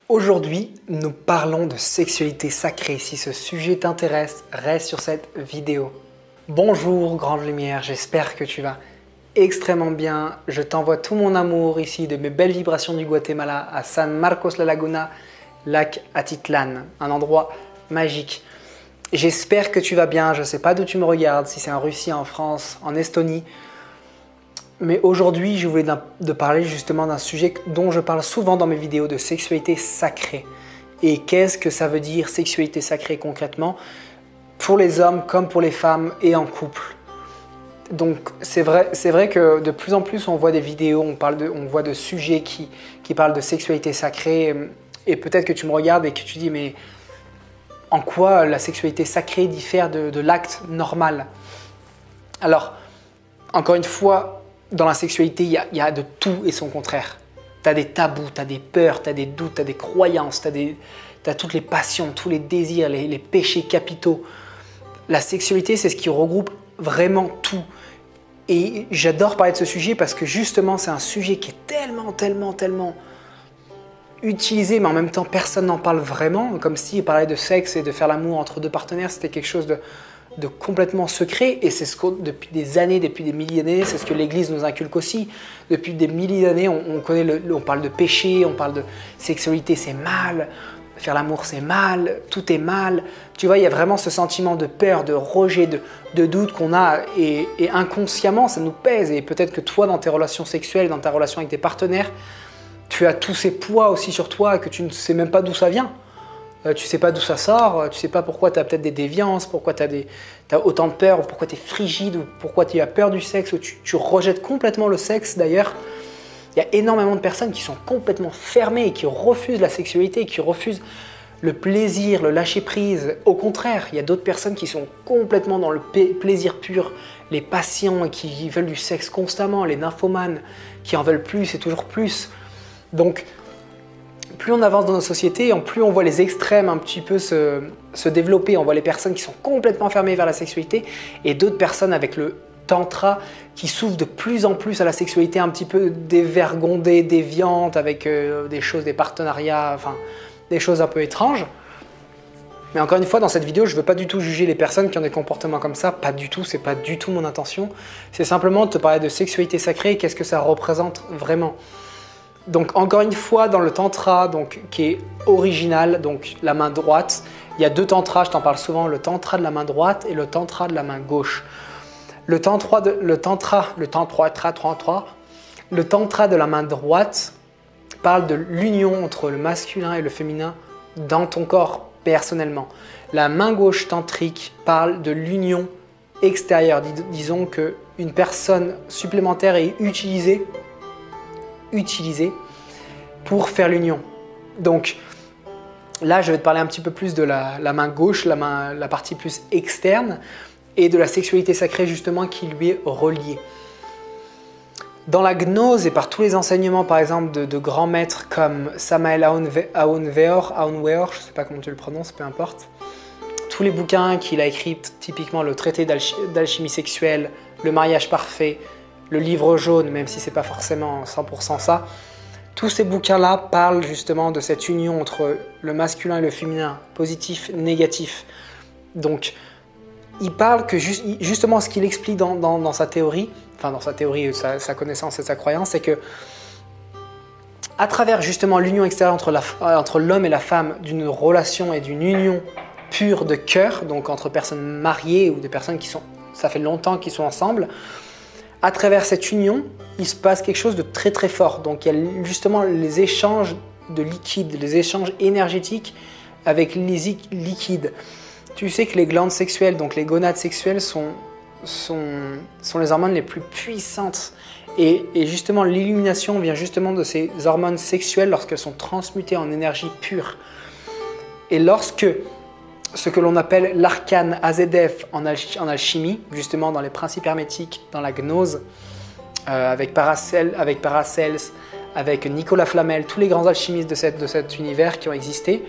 Aujourd'hui, nous parlons de sexualité sacrée. Si ce sujet t'intéresse, reste sur cette vidéo. Bonjour Grande Lumière, j'espère que tu vas extrêmement bien. Je t'envoie tout mon amour ici de mes belles vibrations du Guatemala à San Marcos La Laguna, lac Atitlan, un endroit magique. J'espère que tu vas bien, je ne sais pas d'où tu me regardes, si c'est en Russie, en France, en Estonie. Mais aujourd'hui, je voulais parler justement d'un sujet dont je parle souvent dans mes vidéos, de sexualité sacrée. Et qu'est-ce que ça veut dire sexualité sacrée concrètement pour les hommes comme pour les femmes et en couple. Donc c'est vrai que de plus en plus on voit des vidéos, on voit de sujets qui parlent de sexualité sacrée. Et peut-être que tu me regardes et que tu dis mais en quoi la sexualité sacrée diffère de l'acte normal? Alors, encore une fois, dans la sexualité, il y a de tout et son contraire. Tu as des tabous, tu as des peurs, tu as des doutes, tu as des croyances, tu as toutes les passions, tous les désirs, les péchés capitaux. La sexualité, c'est ce qui regroupe vraiment tout. Et j'adore parler de ce sujet parce que justement, c'est un sujet qui est tellement utilisé, mais en même temps, personne n'en parle vraiment. Comme si parler de sexe et de faire l'amour entre deux partenaires, c'était quelque chose de complètement secret, et c'est ce que depuis des années, depuis des milliers d'années, c'est ce que l'Église nous inculque aussi. Depuis des milliers d'années, on parle de péché, on parle de sexualité, c'est mal, faire l'amour c'est mal, tout est mal. Tu vois, il y a vraiment ce sentiment de peur, de rejet, de doute qu'on a, et inconsciemment ça nous pèse. Et peut-être que toi, dans tes relations sexuelles, dans ta relation avec tes partenaires, tu as tous ces poids aussi sur toi que tu ne sais même pas d'où ça vient. Tu ne sais pas d'où ça sort, tu ne sais pas pourquoi tu as peut-être des déviances, pourquoi tu as autant de peur, ou pourquoi tu es frigide, ou pourquoi tu as peur du sexe, ou tu rejettes complètement le sexe d'ailleurs. Il y a énormément de personnes qui sont complètement fermées et qui refusent la sexualité, qui refusent le plaisir, le lâcher-prise. Au contraire, il y a d'autres personnes qui sont complètement dans le plaisir pur, les patients et qui veulent du sexe constamment, les nymphomanes qui en veulent plus et toujours plus. Donc, plus on avance dans nos sociétés, plus on voit les extrêmes un petit peu se développer. On voit les personnes qui sont complètement fermées vers la sexualité et d'autres personnes avec le tantra qui s'ouvrent de plus en plus à la sexualité un petit peu dévergondée, déviante, avec des choses, des partenariats, enfin des choses un peu étranges. Mais encore une fois, dans cette vidéo, je ne veux pas du tout juger les personnes qui ont des comportements comme ça, pas du tout, c'est pas du tout mon intention. C'est simplement de te parler de sexualité sacrée et qu'est-ce que ça représente vraiment. Donc encore une fois, dans le tantra qui est original, donc la main droite, il y a deux tantras, je t'en parle souvent, le tantra de la main droite et le tantra de la main gauche. Le tantra de la main droite parle de l'union entre le masculin et le féminin dans ton corps personnellement. La main gauche tantrique parle de l'union extérieure. Disons qu'une personne supplémentaire est utilisée pour faire l'union. Donc là, je vais te parler un petit peu plus de la main gauche, la partie plus externe, et de la sexualité sacrée justement qui lui est reliée. Dans la gnose et par tous les enseignements par exemple de grands maîtres comme Samael Aunweor, je ne sais pas comment tu le prononces, peu importe, tous les bouquins qu'il a écrits, typiquement le traité d'alchimie sexuelle, le mariage parfait, le livre jaune, même si ce n'est pas forcément 100% ça, tous ces bouquins-là parlent justement de cette union entre le masculin et le féminin, positif, négatif. Donc, il parle que justement ce qu'il explique dans sa théorie, enfin dans sa théorie, sa connaissance et sa croyance, c'est que à travers justement l'union extérieure entre l'homme et la femme, d'une relation et d'une union pure de cœur, donc entre personnes mariées ou des personnes ça fait longtemps qu'ils sont ensemble, à travers cette union, il se passe quelque chose de très fort. Donc il y a justement les échanges de liquides, les échanges énergétiques avec les liquides. Tu sais que les glandes sexuelles, donc les gonades sexuelles, sont les hormones les plus puissantes. Et justement, l'illumination vient justement de ces hormones sexuelles lorsqu'elles sont transmutées en énergie pure. Et lorsque ce que l'on appelle l'arcane AZF en alchimie, justement dans les principes hermétiques, dans la gnose, avec Paracels, avec Nicolas Flamel, tous les grands alchimistes de cet univers qui ont existé,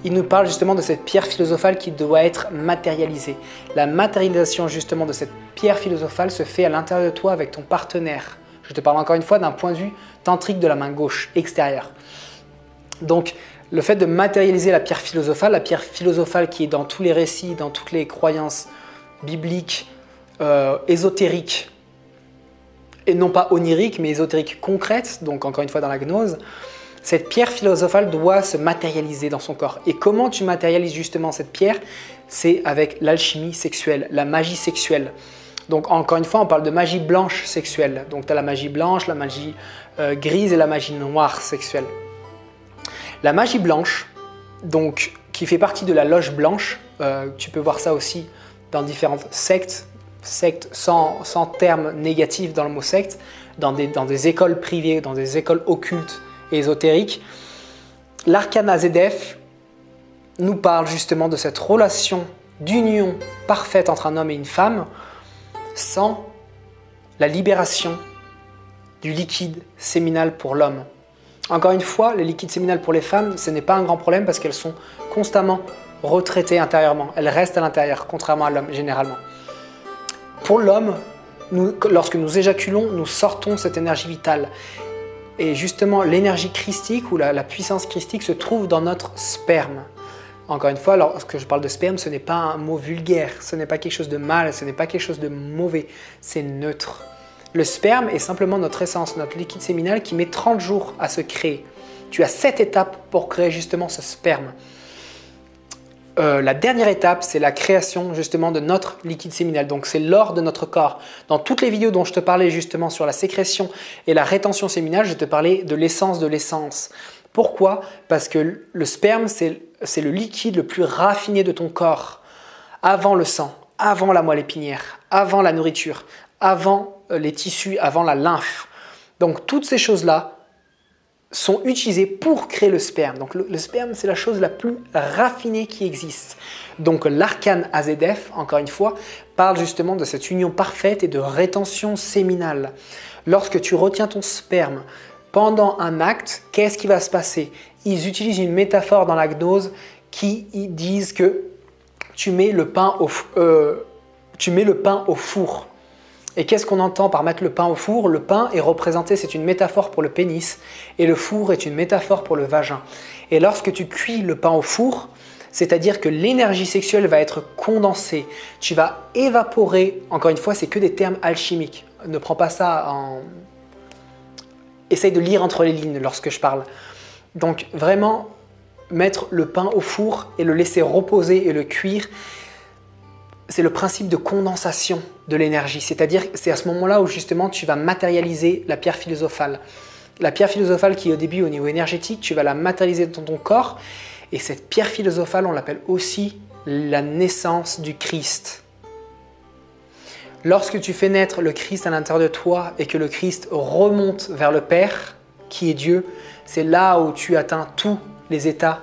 ils nous parlent justement de cette pierre philosophale qui doit être matérialisée. La matérialisation justement de cette pierre philosophale se fait à l'intérieur de toi avec ton partenaire. Je te parle encore une fois d'un point de vue tantrique de la main gauche, extérieure. Donc, Le fait de matérialiser la pierre philosophale qui est dans tous les récits, dans toutes les croyances bibliques, ésotériques, et non pas oniriques, mais ésotériques concrètes, donc encore une fois dans la gnose, cette pierre philosophale doit se matérialiser dans son corps. Et comment tu matérialises justement cette pierre? C'est avec l'alchimie sexuelle, la magie sexuelle. Donc encore une fois, on parle de magie blanche sexuelle. Donc tu as la magie blanche, la magie grise et la magie noire sexuelle. La magie blanche, donc, qui fait partie de la loge blanche, tu peux voir ça aussi dans différentes sectes sans terme négatif dans le mot secte, dans des écoles privées, dans des écoles occultes et ésotériques. L'arcane Azedef nous parle justement de cette relation d'union parfaite entre un homme et une femme sans la libération du liquide séminal pour l'homme. Encore une fois, le liquide séminal pour les femmes, ce n'est pas un grand problème parce qu'elles sont constamment retraitées intérieurement. Elles restent à l'intérieur, contrairement à l'homme généralement. Pour l'homme, lorsque nous éjaculons, nous sortons cette énergie vitale. Et justement, l'énergie christique ou la puissance christique se trouve dans notre sperme. Encore une fois, lorsque je parle de sperme, ce n'est pas un mot vulgaire, ce n'est pas quelque chose de mal, ce n'est pas quelque chose de mauvais, c'est neutre. Le sperme est simplement notre essence, notre liquide séminal qui met 30 jours à se créer. Tu as 7 étapes pour créer justement ce sperme. La dernière étape, c'est la création justement de notre liquide séminal. Donc c'est l'or de notre corps. Dans toutes les vidéos dont je te parlais justement sur la sécrétion et la rétention séminale, je te parlais de l'essence de l'essence. Pourquoi? Parce que le sperme, c'est le liquide le plus raffiné de ton corps. Avant le sang, avant la moelle épinière, avant la nourriture, avant les tissus, avant la lymphe. Donc toutes ces choses-là sont utilisées pour créer le sperme. Donc le sperme, c'est la chose la plus raffinée qui existe. Donc l'arcane Azedef, encore une fois, parle justement de cette union parfaite et de rétention séminale. Lorsque tu retiens ton sperme pendant un acte, qu'est-ce qui va se passer? Ils utilisent une métaphore dans la gnose qui disent que tu mets le pain au four. Et qu'est-ce qu'on entend par mettre le pain au four? Le pain est représenté, c'est une métaphore pour le pénis, et le four est une métaphore pour le vagin. Et lorsque tu cuis le pain au four, c'est-à-dire que l'énergie sexuelle va être condensée, tu vas évaporer, encore une fois, c'est que des termes alchimiques. Ne prends pas ça en... Essaye de lire entre les lignes lorsque je parle. Donc vraiment, mettre le pain au four et le laisser reposer et le cuire, c'est le principe de condensation de l'énergie. C'est-à-dire que c'est à ce moment-là où justement tu vas matérialiser la pierre philosophale. La pierre philosophale qui est au début au niveau énergétique, tu vas la matérialiser dans ton corps. Et cette pierre philosophale, on l'appelle aussi la naissance du Christ. Lorsque tu fais naître le Christ à l'intérieur de toi et que le Christ remonte vers le Père, qui est Dieu, c'est là où tu atteins tous les états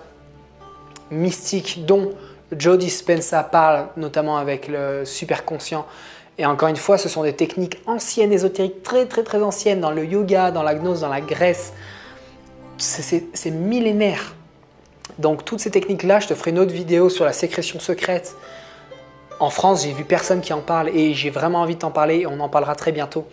mystiques dont Joe Dispenza parle, notamment avec le superconscient. Et encore une fois, ce sont des techniques anciennes, ésotériques, très anciennes, dans le yoga, dans la gnose, dans la Grèce. C'est millénaire. Donc toutes ces techniques-là, je te ferai une autre vidéo sur la sécrétion secrète. En France, j'ai vu personne qui en parle et j'ai vraiment envie de t'en parler et on en parlera très bientôt.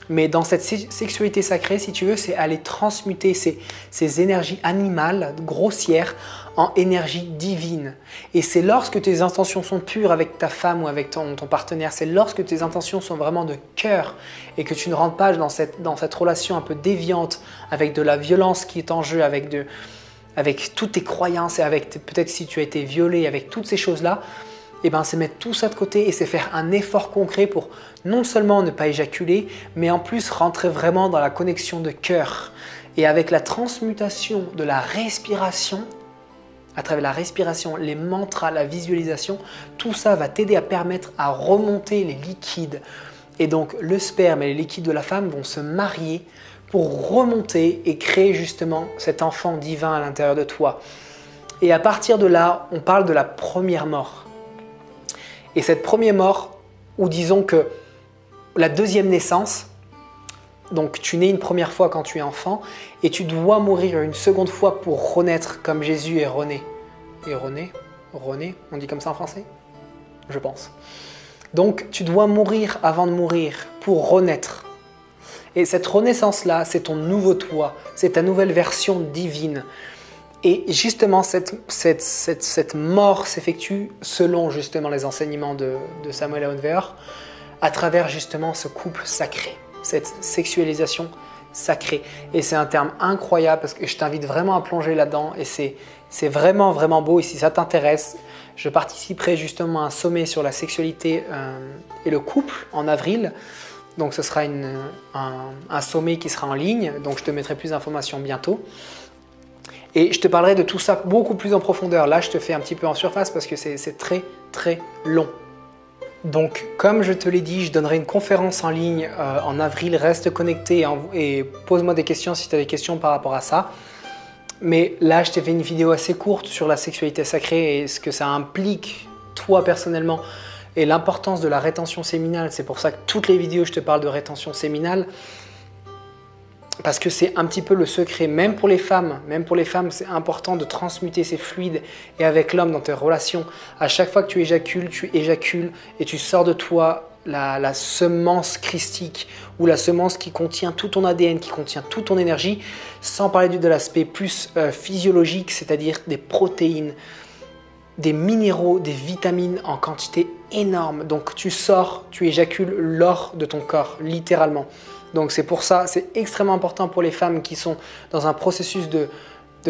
Mais dans cette sexualité sacrée, si tu veux, c'est aller transmuter ces énergies animales, grossières, en énergie divine. Et c'est lorsque tes intentions sont pures avec ta femme ou avec ton partenaire, c'est lorsque tes intentions sont vraiment de cœur et que tu ne rentres pas dans cette relation un peu déviante avec de la violence qui est en jeu, avec toutes tes croyances et avec peut-être si tu as été violé, avec toutes ces choses-là, eh ben, c'est mettre tout ça de côté et c'est faire un effort concret pour non seulement ne pas éjaculer, mais en plus rentrer vraiment dans la connexion de cœur. Et avec la transmutation de la respiration, à travers la respiration, les mantras, la visualisation, tout ça va t'aider à permettre à remonter les liquides. Et donc le sperme et les liquides de la femme vont se marier pour remonter et créer justement cet enfant divin à l'intérieur de toi. Et à partir de là, on parle de la première mort. Et cette première mort, ou disons que la deuxième naissance, donc tu nais une première fois quand tu es enfant et tu dois mourir une seconde fois pour renaître comme Jésus est rené. Et rené, on dit comme ça en français? Je pense. Donc tu dois mourir avant de mourir pour renaître. Et cette renaissance-là, c'est ton nouveau toi, c'est ta nouvelle version divine. Et justement, cette mort s'effectue selon justement les enseignements de Samuel Aunveer à travers justement ce couple sacré, cette sexualisation sacrée. Et c'est un terme incroyable parce que je t'invite vraiment à plonger là-dedans et c'est vraiment, vraiment beau. Et si ça t'intéresse, je participerai justement à un sommet sur la sexualité et le couple en avril. Donc ce sera un sommet qui sera en ligne, donc je te mettrai plus d'informations bientôt. Et je te parlerai de tout ça beaucoup plus en profondeur. Là, je te fais un petit peu en surface parce que c'est très, très long. Donc, comme je te l'ai dit, je donnerai une conférence en ligne en avril. Reste connecté et pose-moi des questions si tu as des questions par rapport à ça. Mais là, je t'ai fait une vidéo assez courte sur la sexualité sacrée et ce que ça implique, toi personnellement, et l'importance de la rétention séminale. C'est pour ça que toutes les vidéos, je te parle de rétention séminale. Parce que c'est un petit peu le secret, même pour les femmes, c'est important de transmuter ces fluides et avec l'homme dans tes relations. À chaque fois que tu éjacules et tu sors de toi la semence christique ou la semence qui contient tout ton ADN, qui contient toute ton énergie, sans parler de l'aspect plus physiologique, c'est-à-dire des protéines, des minéraux, des vitamines en quantité énorme. Donc tu sors, tu éjacules l'or de ton corps, littéralement. Donc c'est pour ça, c'est extrêmement important pour les femmes qui sont dans un processus de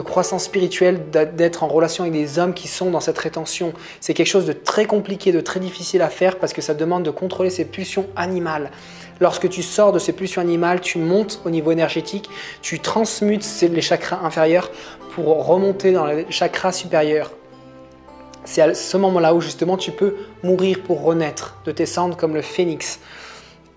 croissance spirituelle, d'être en relation avec des hommes qui sont dans cette rétention. C'est quelque chose de très compliqué, de très difficile à faire parce que ça demande de contrôler ses pulsions animales. Lorsque tu sors de ces pulsions animales, tu montes au niveau énergétique, tu transmutes les chakras inférieurs pour remonter dans les chakras supérieurs. C'est à ce moment-là où justement tu peux mourir pour renaître de tes cendres comme le phénix.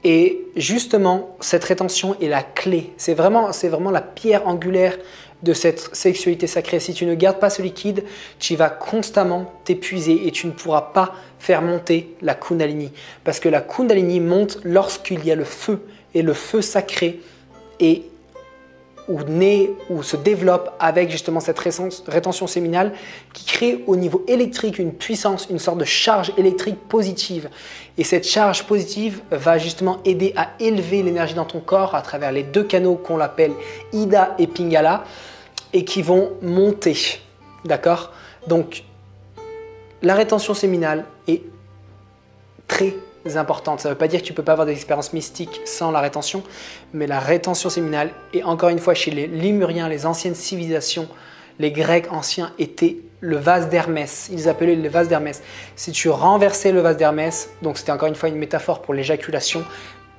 Et justement, cette rétention est la clé. C'est vraiment la pierre angulaire de cette sexualité sacrée. Si tu ne gardes pas ce liquide, tu vas constamment t'épuiser et tu ne pourras pas faire monter la Kundalini. Parce que la Kundalini monte lorsqu'il y a le feu. Et le feu sacré ou se développe avec justement cette rétention séminale qui crée au niveau électrique une puissance, une sorte de charge électrique positive. Et cette charge positive va justement aider à élever l'énergie dans ton corps à travers les deux canaux qu'on appelle Ida et Pingala et qui vont monter. D'accord? Donc, la rétention séminale est très importante. Ça ne veut pas dire que tu ne peux pas avoir des expériences mystiques sans la rétention, mais la rétention séminale, et encore une fois chez les Lémuriens, les anciennes civilisations, les Grecs anciens étaient le vase d'Hermès. Ils appelaient le vase d'Hermès. Si tu renversais le vase d'Hermès, donc c'était encore une fois une métaphore pour l'éjaculation,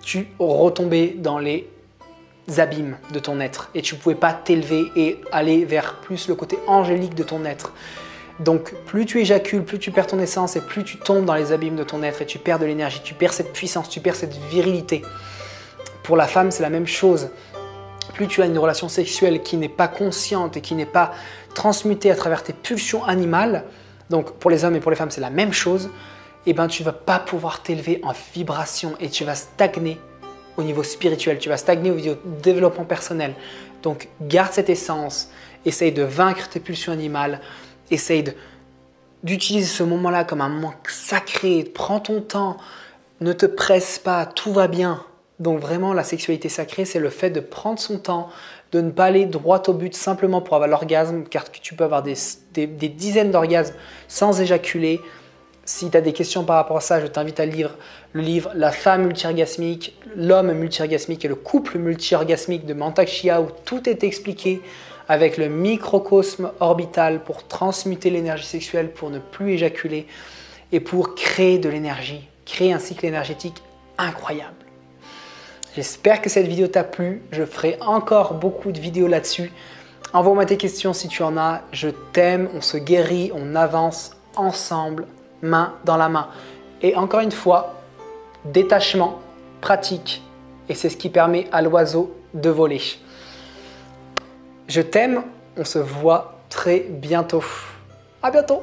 tu retombais dans les abîmes de ton être et tu ne pouvais pas t'élever et aller vers plus le côté angélique de ton être. Donc plus tu éjacules, plus tu perds ton essence et plus tu tombes dans les abîmes de ton être et tu perds de l'énergie, tu perds cette puissance, tu perds cette virilité. Pour la femme, c'est la même chose. Plus tu as une relation sexuelle qui n'est pas consciente et qui n'est pas transmutée à travers tes pulsions animales, donc pour les hommes et pour les femmes, c'est la même chose, et ben tu ne vas pas pouvoir t'élever en vibration et tu vas stagner au niveau spirituel, tu vas stagner au niveau développement personnel. Donc garde cette essence, essaye de vaincre tes pulsions animales, essaye d'utiliser ce moment-là comme un moment sacré, prends ton temps, ne te presse pas, tout va bien. Donc vraiment, la sexualité sacrée, c'est le fait de prendre son temps, de ne pas aller droit au but simplement pour avoir l'orgasme, car tu peux avoir des dizaines d'orgasmes sans éjaculer. Si tu as des questions par rapport à ça, je t'invite à lire le livre « La femme multi-orgasmique, l'homme multi-orgasmique et le couple multi-orgasmique » de Mantak Chia, où tout est expliqué avec le microcosme orbital pour transmuter l'énergie sexuelle, pour ne plus éjaculer et pour créer de l'énergie, créer un cycle énergétique incroyable. J'espère que cette vidéo t'a plu. Je ferai encore beaucoup de vidéos là-dessus. Envoie-moi tes questions si tu en as. Je t'aime, on se guérit, on avance ensemble, main dans la main. Et encore une fois, détachement, pratique, et c'est ce qui permet à l'oiseau de voler. Je t'aime, on se voit très bientôt. À bientôt!